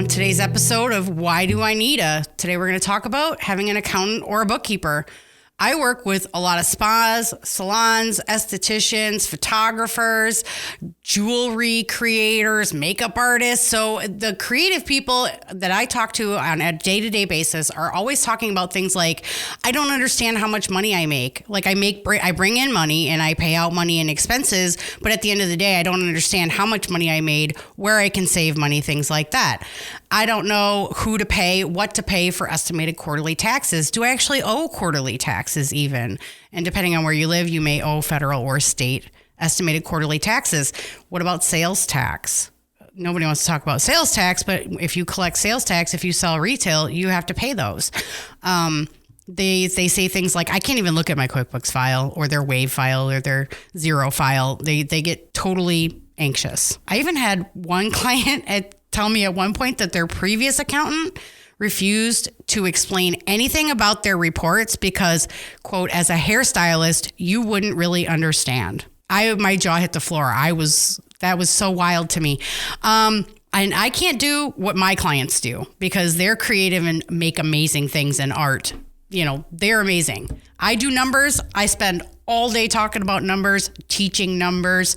on today's episode of Why Do I Need a? Today we're going to talk about having an accountant or a bookkeeper. I work with a lot of spas, salons, estheticians, photographers, jewelry creators, makeup artists. So the creative people that I talk to on a day-to-day basis are always talking about things like, I don't understand how much money I make. Like I bring in money and I pay out money in expenses, but at the end of the day, I don't understand how much money I made, where I can save money, things like that. I don't know who to pay, what to pay for estimated quarterly taxes. Do I actually owe quarterly taxes even? And depending on where you live, you may owe federal or state estimated quarterly taxes. What about sales tax? Nobody wants to talk about sales tax, but if you collect sales tax, if you sell retail, you have to pay those. They say things like, I can't even look at my QuickBooks file or their Wave file or their Xero file. They get totally anxious. I even had one client tell me at one point that their previous accountant refused to explain anything about their reports because, quote, as a hairstylist, you wouldn't really understand. My jaw hit the floor. That was so wild to me. And I can't do what my clients do because they're creative and make amazing things in art. You know, they're amazing. I do numbers. I spend all day talking about numbers, teaching numbers.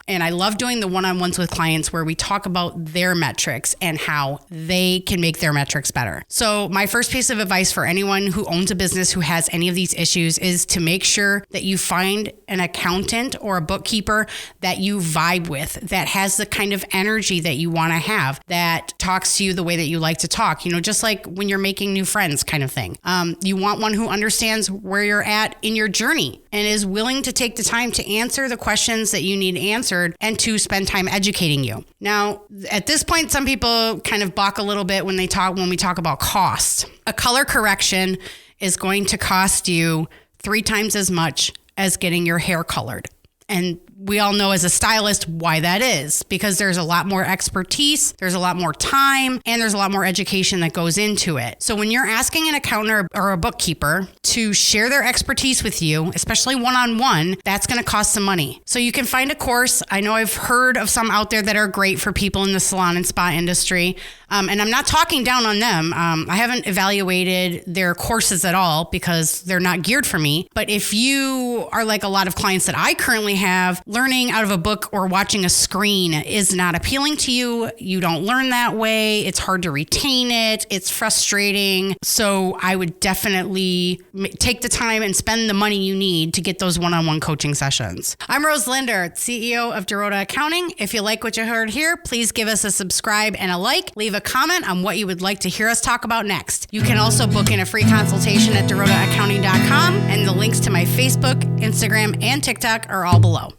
And I love doing the one-on-ones with clients where we talk about their metrics and how they can make their metrics better. So my first piece of advice for anyone who owns a business who has any of these issues is to make sure that you find an accountant or a bookkeeper that you vibe with, that has the kind of energy that you want to have, that talks to you the way that you like to talk, you know, just like when you're making new friends kind of thing. You want one who understands where you're at in your journey and is willing to take the time to answer the questions that you need answered and to spend time educating you. Now, at this point, some people kind of balk a little bit when we talk about cost. A color correction is going to cost you 3 times as much as getting your hair colored. And we all know as a stylist why that is, because there's a lot more expertise, there's a lot more time, and there's a lot more education that goes into it. So when you're asking an accountant or a bookkeeper to share their expertise with you, especially one-on-one, that's going to cost some money. So you can find a course. I know I've heard of some out there that are great for people in the salon and spa industry. And I'm not talking down on them. I haven't evaluated their courses at all because they're not geared for me. But if you are like a lot of clients that I currently have, learning out of a book or watching a screen is not appealing to you. You don't learn that way. It's hard to retain it. It's frustrating. So I would definitely take the time and spend the money you need to get those one-on-one coaching sessions. I'm Rose Linder, CEO of Dorota Accounting. If you like what you heard here, please give us a subscribe and a like. Leave a comment on what you would like to hear us talk about next. You can also book in a free consultation at DorotaAccounting.com, and the links to my Facebook, Instagram, and TikTok are all below.